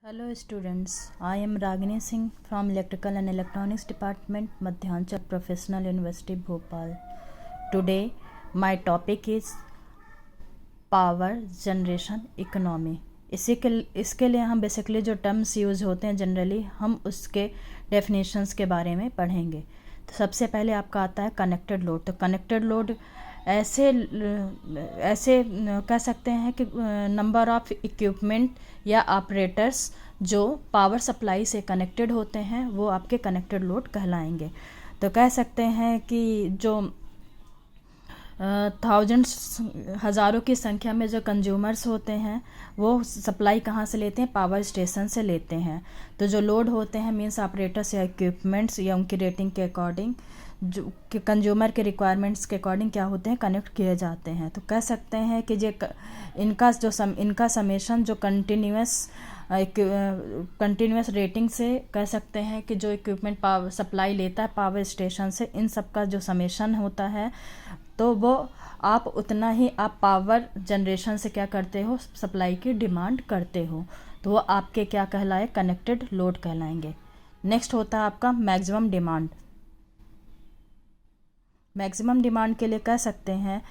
Hello students, I am Ragini Singh from Electrical and Electronics Department, Madhyanchal Professional University, Bhopal. Today my topic is Power Generation Economy. इसके लिए हम basically जो terms use होते हैं generally हम उसके definitions के बारे में पढ़ेंगे. तो सबसे पहले आपका आता है कनेक्टेड लोड. तो कनेक्टेड लोड ऐसे कह सकते हैं कि नंबर ऑफ इक्विपमेंट या ऑपरेटर्स जो पावर सप्लाई से कनेक्टेड होते हैं वो आपके कनेक्टेड लोड कहलाएंगे. तो कह सकते हैं कि जो हज़ारों की संख्या में जो कंज्यूमर्स होते हैं वो सप्लाई कहाँ से लेते हैं, पावर स्टेशन से लेते हैं. तो जो लोड होते हैं मीन्स ऑपरेटर्स या इक्विपमेंट्स या उनकी रेटिंग के अकॉर्डिंग जो कि कंज्यूमर के रिक्वायरमेंट्स के अकॉर्डिंग क्या होते हैं, कनेक्ट किए जाते हैं. तो कह सकते हैं कि इनका समेशन जो कंटिन्यूस रेटिंग से कह सकते हैं कि जो इक्विपमेंट पावर सप्लाई लेता है पावर स्टेशन से, इन सब का जो समेशन होता है तो वो आप उतना ही आप पावर जनरेशन से क्या करते हो, सप्लाई की डिमांड करते हो. तो वो आपके क्या कहलाए, कनेक्टेड लोड कहलाएंगे. नेक्स्ट होता है आपका मैक्सिमम डिमांड. मैक्सिमम डिमांड के लिए कह सकते हैं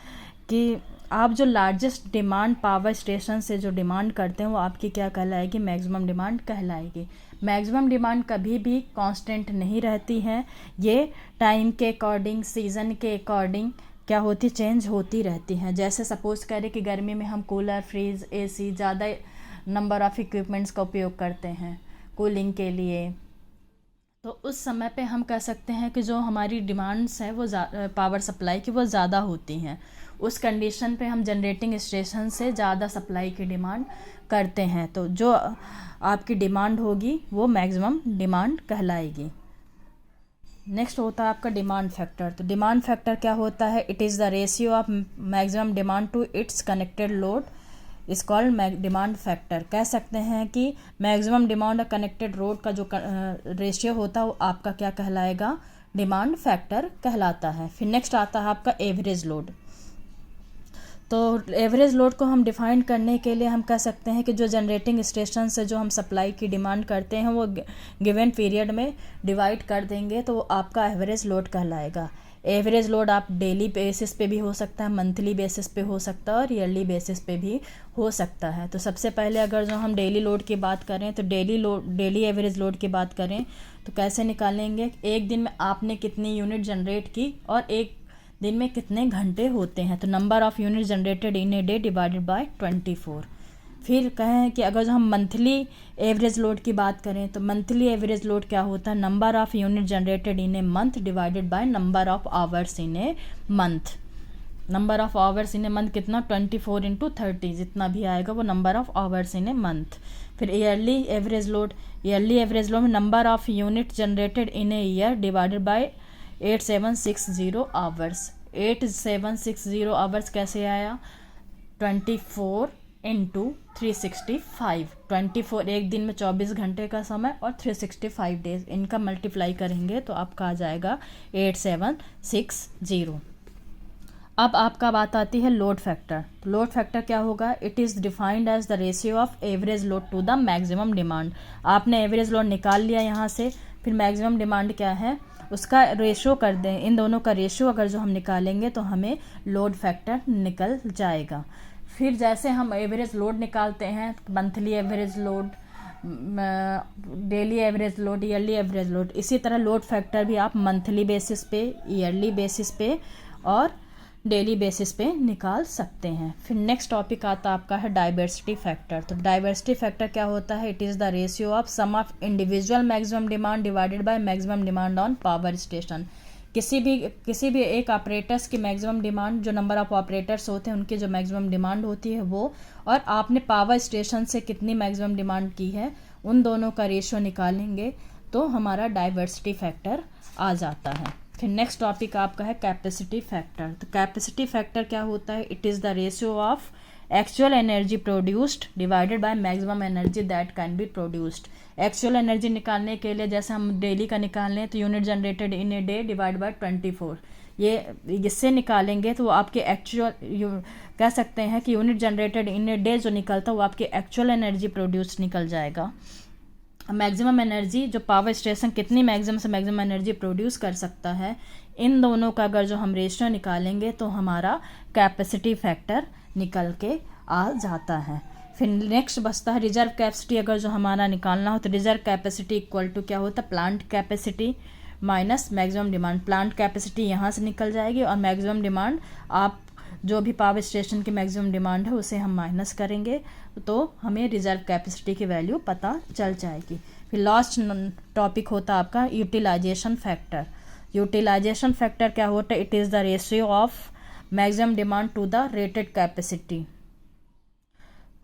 कि आप जो लार्जेस्ट डिमांड पावर स्टेशन से जो डिमांड करते हैं वो आपकी क्या कहलाएगी, मैक्सिमम डिमांड कहलाएगी. मैक्सिमम डिमांड कभी भी कांस्टेंट नहीं रहती है, ये टाइम के अकॉर्डिंग सीज़न के अकॉर्डिंग क्या होती, चेंज होती रहती हैं. जैसे सपोज़ करें कि गर्मी में हम कूलर, फ्रीज, एसी ज़्यादा नंबर ऑफ़ इक्विपमेंट्स का उपयोग करते हैं कूलिंग के लिए. तो उस समय पे हम कह सकते हैं कि जो हमारी डिमांड्स हैं वो पावर सप्लाई की वो ज़्यादा होती हैं. उस कंडीशन पे हम जनरेटिंग स्टेशन से ज़्यादा सप्लाई की डिमांड करते हैं. तो जो आपकी डिमांड होगी वो मैक्सिमम डिमांड कहलाएगी. नेक्स्ट होता है आपका डिमांड फैक्टर. तो डिमांड फैक्टर क्या होता है, it is the ratio of maximum demand to its connected load is called demand factor. कह सकते हैं कि मैक्सिमम डिमांड और कनेक्टेड लोड का जो रेशियो होता है वो आपका क्या कहलाएगा, डिमांड फैक्टर कहलाता है. फिर नेक्स्ट आता है आपका एवरेज लोड. तो एवरेज लोड को हम डिफाइन करने के लिए हम कह सकते हैं कि जो जनरेटिंग स्टेशन से जो हम सप्लाई की डिमांड करते हैं वो गिवन पीरियड में डिवाइड कर देंगे तो वो आपका एवरेज लोड कहलाएगा. एवरेज लोड आप डेली बेसिस पे भी हो सकता है, मंथली बेसिस पे हो सकता है और ईयरली बेसिस पे भी हो सकता है. तो सबसे पहले अगर जो हम डेली लोड की बात करें तो डेली एवरेज लोड की बात करें तो कैसे निकालेंगे, एक दिन में आपने कितनी यूनिट जनरेट की और एक दिन में कितने घंटे होते हैं. तो number of unit generated in a day divided by 24. फिर कहें कि अगर जो हम मंथली एवरेज लोड की बात करें तो मंथली एवरेज लोड क्या होता है, number of unit generated in a month divided by number of hours in a month. Number of hours in a month कितना, 24 × 30 जितना भी आएगा वो number of hours in a month. फिर ईयरली एवरेज लोड में number of unit generated in a year divided by 8760 hours. 8760 hours कैसे आया, 24 × 365. 24 एक दिन में 24 घंटे का समय और 365 डेज इनका मल्टीप्लाई करेंगे तो आपका आ जाएगा 8760. अब आपका बात आती है लोड फैक्टर. लोड फैक्टर क्या होगा, it is defined as the ratio of average load to the maximum demand. आपने एवरेज लोड निकाल लिया यहाँ से, फिर मैक्सिमम डिमांड क्या है उसका रेशो कर दें. इन दोनों का रेशो अगर जो हम निकालेंगे तो हमें लोड फैक्टर निकल जाएगा. फिर जैसे हम एवरेज लोड निकालते हैं, monthly average load, daily average load, yearly average load, इसी तरह लोड फैक्टर भी आप मंथली बेसिस पे, ईयरली बेसिस पे और डेली बेसिस पे निकाल सकते हैं. फिर नेक्स्ट टॉपिक आता आपका है डाइवर्सिटी फैक्टर. तो डाइवर्सिटी फैक्टर क्या होता है, it is the ratio of sum of individual maximum demand divided by maximum demand on power station. किसी भी एक ऑपरेटर्स की मैक्सिमम डिमांड, जो नंबर ऑफ ऑपरेटर्स होते हैं उनकी जो मैक्सिमम डिमांड होती है वो, और आपने पावर स्टेशन से कितनी मैक्सिमम डिमांड की है, उन दोनों का रेशियो निकालेंगे तो हमारा डाइवर्सिटी फैक्टर आ जाता है. फिर नेक्स्ट टॉपिक आपका है कैपेसिटी फैक्टर. तो कैपेसिटी फैक्टर क्या होता है, it is the ratio of actual energy produced divided by maximum energy that can be produced. Actual energy निकालने के लिए जैसे हम डेली का निकाल लें तो unit generated in a day divide by 24. ये इससे निकालेंगे तो वो आपके एक्चुअल कह सकते हैं कि unit generated in a day जो निकलता है वो आपकी एक्चुअल एनर्जी प्रोड्यूस निकल जाएगा। मैक्सिमम एनर्जी जो पावर स्टेशन कितनी मैक्सिमम से मैक्सिमम एनर्जी प्रोड्यूस कर सकता है, इन दोनों का अगर जो हम रेशियो निकालेंगे तो हमारा कैपेसिटी फैक्टर निकल के आ जाता है। फिर नेक्स्ट बचता है रिजर्व कैपेसिटी। अगर जो हमारा निकालना हो तो रिजर्व कैपेसिटी इक्वल टू क्या होता है, plant capacity minus maximum demand. Plant capacity यहाँ से निकल जाएगी और मैक्सिमम डिमांड आप जो भी पावर स्टेशन की मैक्सिमम डिमांड है उसे हम माइनस करेंगे तो हमें रिजर्व कैपेसिटी की वैल्यू पता चल जाएगी। फिर लास्ट टॉपिक होता है आपका यूटिलाइजेशन फैक्टर। यूटिलाइजेशन फैक्टर क्या होता है, it is the ratio of maximum demand to the rated capacity.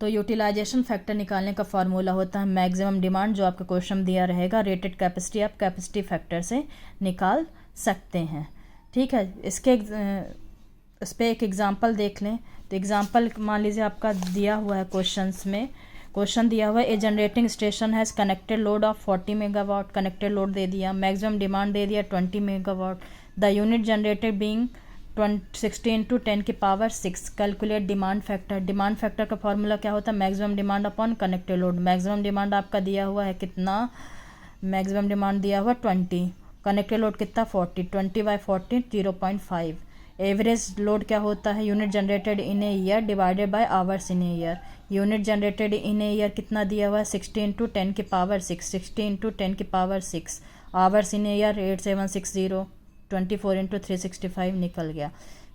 तो यूटिलाइजेशन फैक्टर निकालने का फॉर्मूला होता है मैक्सिमम डिमांड, जो आपका क्वेश्चन दिया रहेगा, रेटेड कैपेसिटी आप कैपेसिटी फैक्टर से निकाल सकते हैं। ठीक है, इस पर एक एग्जांपल देख लें। तो एग्जांपल मान लीजिए आपका दिया हुआ है क्वेश्चंस में, क्वेश्चन दिया हुआ है a generating station has connected load of 40 megawatt, connected load दे दिया, मैक्सिमम डिमांड दे दिया 20 megawatt, the unit generated being 16 × 10⁶। Calculate demand factor. Demand factor का फॉर्मूला क्या होता है, maximum demand upon connected load. Maximum demand आपका दिया हुआ है कितना, मैक्सिमम डिमांड दिया हुआ 20, कनेक्टेड लोड कितना 40, 20/40 0.5। एवरेज लोड क्या होता है, unit generated in a year divided by hours in a year. Unit generated in a year कितना दिया हुआ है 60 × 10⁶, 60 × 10⁶। आवर्स इन ए ईयर 8760, 24 × 365 निकल गया।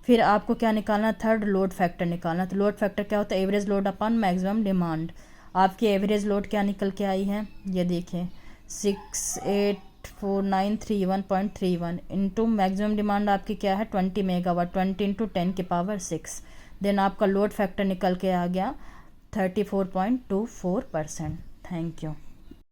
फिर आपको क्या निकालना, थर्ड लोड फैक्टर निकालना। तो लोड फैक्टर क्या होता है, average load upon maximum demand. आपकी एवरेज लोड क्या निकल के आई है, ये देखिए 684931.31 इंटू मैक्सिमम डिमांड आपकी क्या है 20 मेगावाट, 20 × 10⁶। देन आपका लोड फैक्टर निकल के आ गया 34.24%। Thank you.